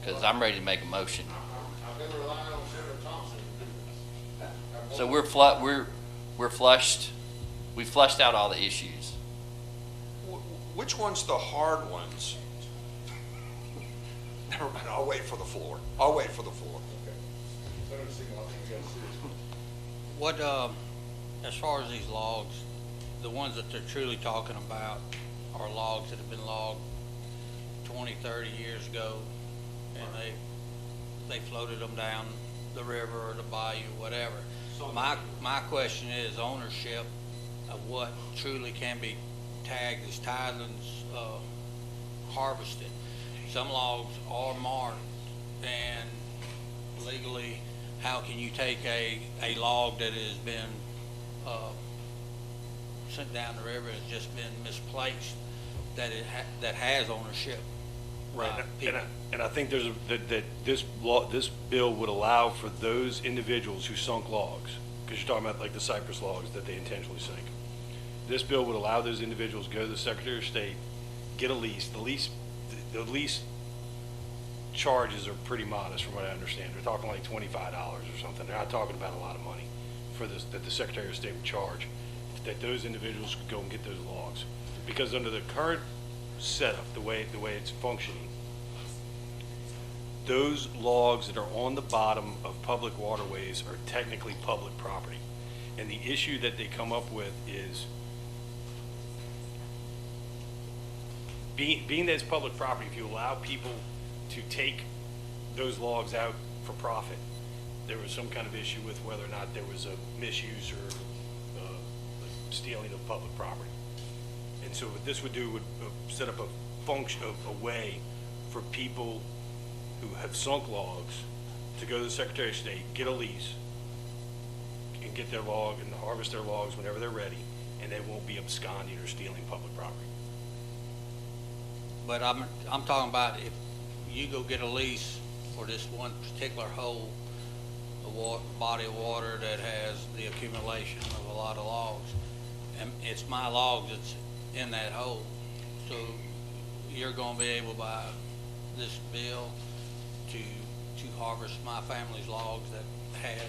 Because I'm ready to make a motion. I've been relying on Senator Thompson to do this. So we're flushed. We flushed out all the issues. Which one's the hard ones? Never mind, I'll wait for the floor. I'll wait for the floor. Okay. Senator Siegel, I think you got a serious one. What, as far as these logs, the ones that they're truly talking about are logs that have been logged 20, 30 years ago, and they floated them down the river or the bayou, whatever. My question is ownership of what truly can be tagged as tidelands harvested. Some logs are marked, and legally, how can you take a log that has been sent down the river, has just been misplaced, that that has ownership? Right, and I think there's that this bill would allow for those individuals who sunk logs, because you're talking about like the cypress logs that they intentionally sink. This bill would allow those individuals to go to the Secretary of State, get a lease. The lease charges are pretty modest from what I understand. They're talking like $25 or something. They're not talking about a lot of money for this, that the Secretary of State would charge, that those individuals could go and get those logs. Because under the current setup, the way it's functioning, those logs that are on the bottom of public waterways are technically public property. And the issue that they come up with is, being that it's public property, if you allow people to take those logs out for profit, there was some kind of issue with whether or not there was a misuse or stealing of public property. And so what this would do would set up a function of a way for people who have sunk logs to go to the Secretary of State, get a lease, and get their log and harvest their logs whenever they're ready, and they won't be absconding or stealing public property. But I'm talking about if you go get a lease for this one particular hole, a body of water that has the accumulation of a lot of logs, and it's my logs that's in that hole. So you're going to be able by this bill to harvest my family's logs that had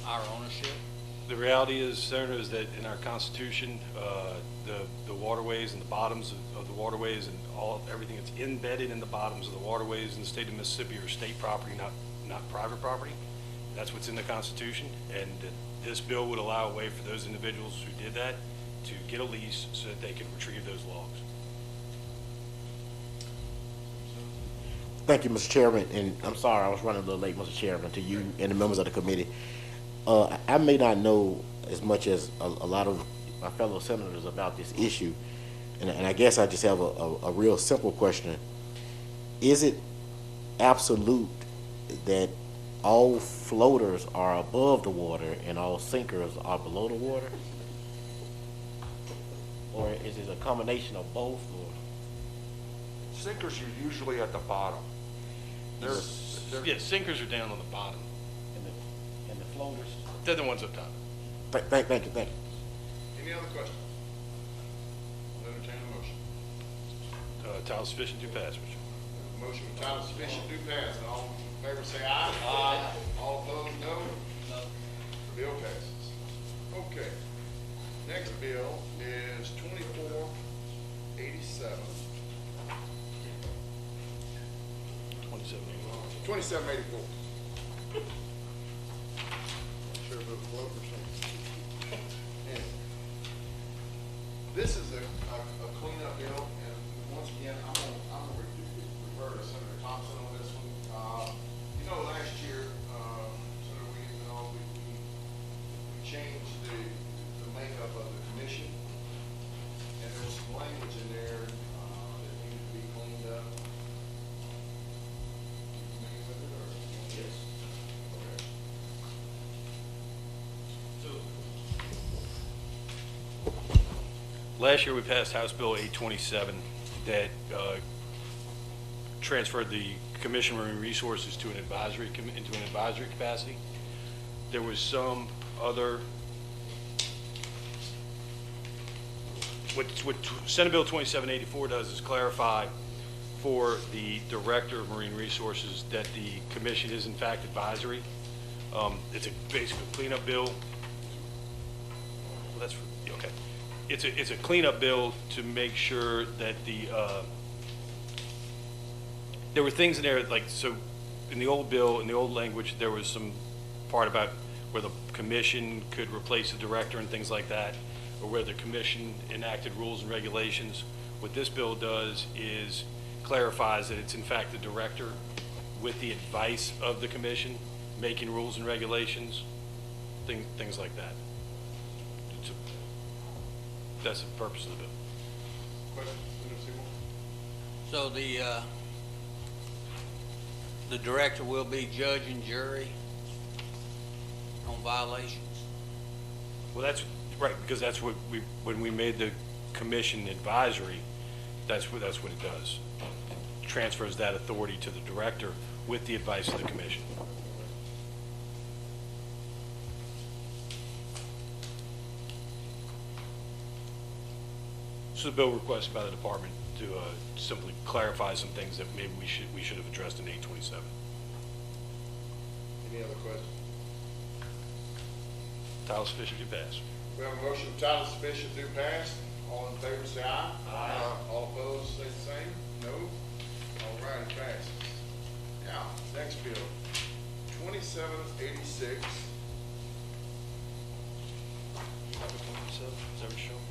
our ownership. The reality is, Senator, is that in our Constitution, the waterways and the bottoms of the waterways and everything that's embedded in the bottoms of the waterways in the state of Mississippi are state property, not private property. That's what's in the Constitution, and this bill would allow a way for those individuals who did that to get a lease so that they could retrieve those logs. Thank you, Mr. Chairman, and I'm sorry I was running a little late, Mr. Chairman, to you and the members of the committee. I may not know as much as a lot of my fellow senators about this issue, and I guess I just have a real simple question. Is it absolute that all floaters are above the water and all sinkers are below the water? Or is it a combination of both? Or? Sinkers are usually at the bottom. Yeah, sinkers are down on the bottom. And the floaters? They're the ones up top. Thank you. Any other questions? I'll entertain a motion. Title sufficient to pass, Mr. Motion with title sufficient to pass. All in favor say aye. Aye. All opposed, no. No. The bill passes. Okay. Next bill is 2487. 2784. Should have moved float or something. And this is a cleanup bill, and once again, I'm gonna refer to Senator Thompson on this one. You know, last year, Senator, we changed the makeup of the commission, and there was some language in there that needed to be cleaned up. Yes. Okay. Last year, we passed House Bill 827 that transferred the Commission on Marine Resources to into an advisory capacity. There was some other. What Senate Bill 2784 does is clarify for the Director of Marine Resources that the commission is in fact advisory. It's a basically cleanup bill. Well, that's, okay. It's a cleanup bill to make sure that there were things in there, like, so in the old bill, in the old language, there was some part about where the commission could replace the director and things like that, or where the commission enacted rules and regulations. What this bill does is clarifies that it's in fact the director, with the advice of the commission, making rules and regulations, things like that. That's the purpose of the bill. Question, Senator Seymour? So the director will be judge and jury on violations? Well, that's right, because that's what when we made the commission advisory, that's what it does. It transfers that authority to the director with the advice of the commission. So the bill requests by the department to simply clarify some things that maybe we should have addressed in 827. Any other questions? Title sufficient to pass. We have a motion of title sufficient to pass. All in favor, say aye. Aye. All opposed, say the same. No. All right, it passes. Now, next bill, 2786. Is that what you're showing?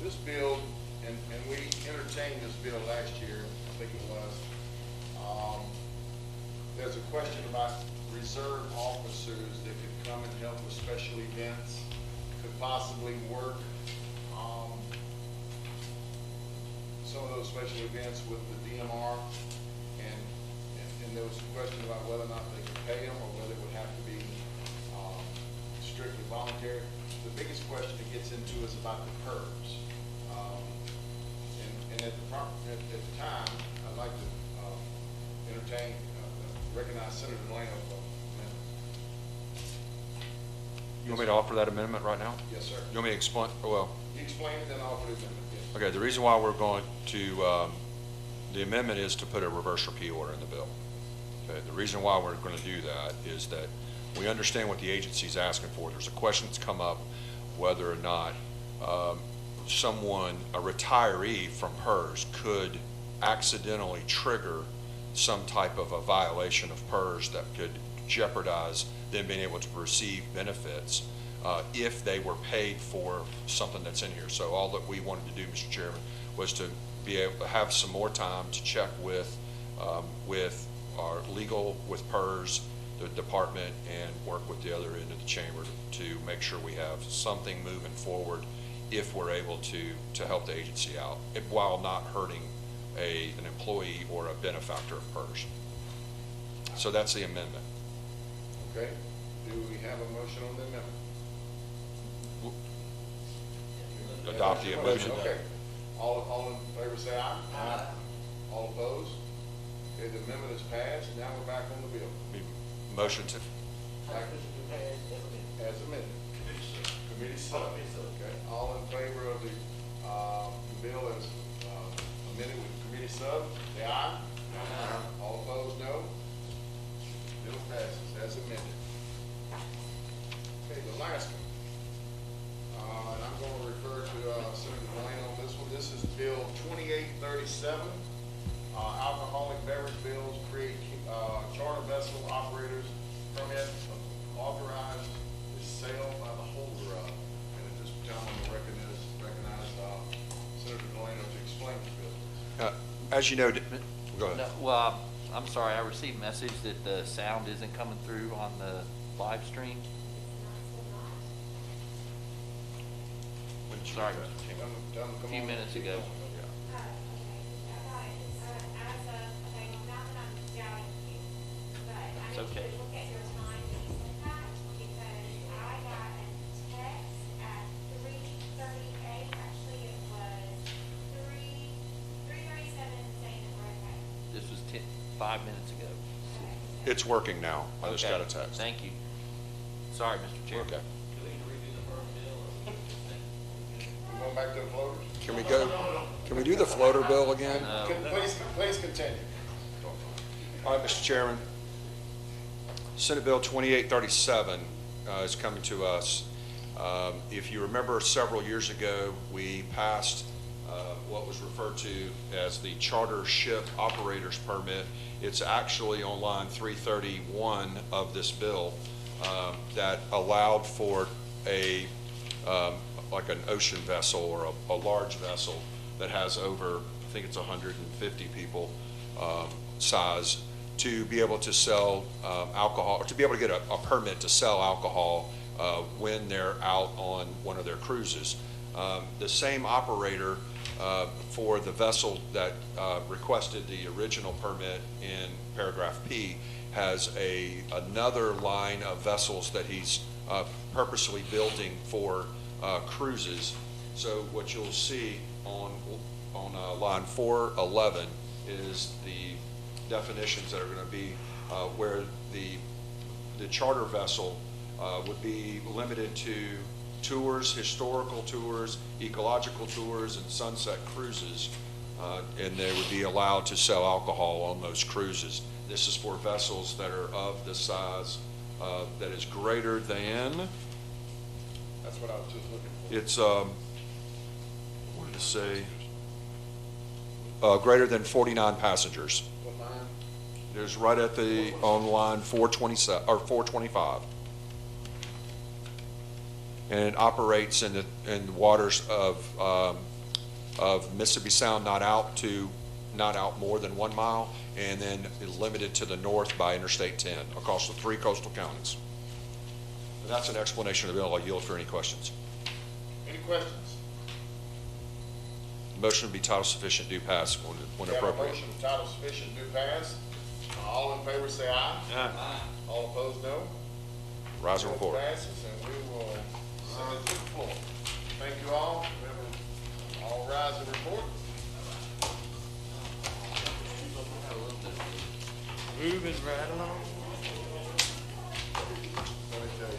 This bill, and we entertained this bill last year, I think it was. There's a question about reserve officers that could come and help with special events, could possibly work some of those special events with the DMR, and there was a question about whether or not they could pay them or whether it would have to be strictly voluntary. The biggest question it gets into is about the PERS. And at the time, I'd like to recognize Senator Delano for amendment. You want me to offer that amendment right now? Yes, sir. You want me to explain, well, You explain it, then I'll offer the amendment, yes. okay, the reason why we're going to, the amendment is to put a reverse repeal order in the bill. Okay, the reason why we're going to do that is that we understand what the agency's asking for. There's a question that's come up whether or not someone, a retiree from PERS, could accidentally trigger some type of a violation of PERS that could jeopardize them being able to receive benefits if they were paid for something that's in here. So all that we wanted to do, Mr. Chairman, was to be able to have some more time to check with our legal, with PERS, the department, and work with the other end of the chamber to make sure we have something moving forward if we're able to help the agency out, while not hurting an employee or a benefactor of PERS. So that's the amendment. Okay, do we have a motion on the amendment? Adopt the amendment. Okay, all in favor say aye. Aye. All opposed? Okay, the amendment is passed, now we're back on the bill. Motion to, As amended. Committee sub. Okay, all in favor of the bill as amended with committee sub, say aye. Aye. All opposed, no. Bill passes as amended. Okay, the last one. And I'm going to refer to Senator Delano on this one. This is Bill 2837. Alcoholic beverage bills create charter vessel operators permit authorized the sale by the holder of. And at this time, I'm going to recognize Senator Delano to explain the bill. as you know, go ahead. No, well, I'm sorry, I received a message that the sound isn't coming through on the live stream. Sorry, a few minutes ago. It's okay. This was 5 minutes ago. It's working now. I just Okay. got a text. Thank you. Sorry, Mr. Chairman. Okay. Going back to the floaters? Can we do the floater bill again? Please continue. All right, Mr. Chairman. Senate Bill 2837 is coming to us. If you remember, several years ago, we passed what was referred to as the Charter Ship Operator's Permit. It's actually on line 331 of this bill that allowed for like an ocean vessel or a large vessel that has over, I think it's 150 people size, to be able to sell alcohol, or to be able to get a permit to sell alcohol when they're out on one of their cruises. The same operator for the vessel that requested the original permit in paragraph P has another line of vessels that he's purposely building for cruises. So what you'll see on line 411 is the definitions that are going to be where the charter vessel would be limited to tours, historical tours, ecological tours, and sunset cruises, and they would be allowed to sell alcohol on those cruises. This is for vessels that are of the size that is greater than, That's what I was just looking for. it's, what did it say? Greater than 49 passengers. What line? It is right at on line 427, or 425. And it operates in the waters of Mississippi Sound, not out more than 1 mile, and then limited to the north by Interstate 10 across the 3 coastal counties. And that's an explanation of the bill. I'll yield for any questions. Any questions? Motion would be title sufficient, do pass when We have a appropriate. motion, title sufficient, do pass. All in favor say aye. Aye. All opposed, no. Rise and report. Passes, and we will send it to the floor. Thank you all. All rise and report. Moving right along. Let me tell you.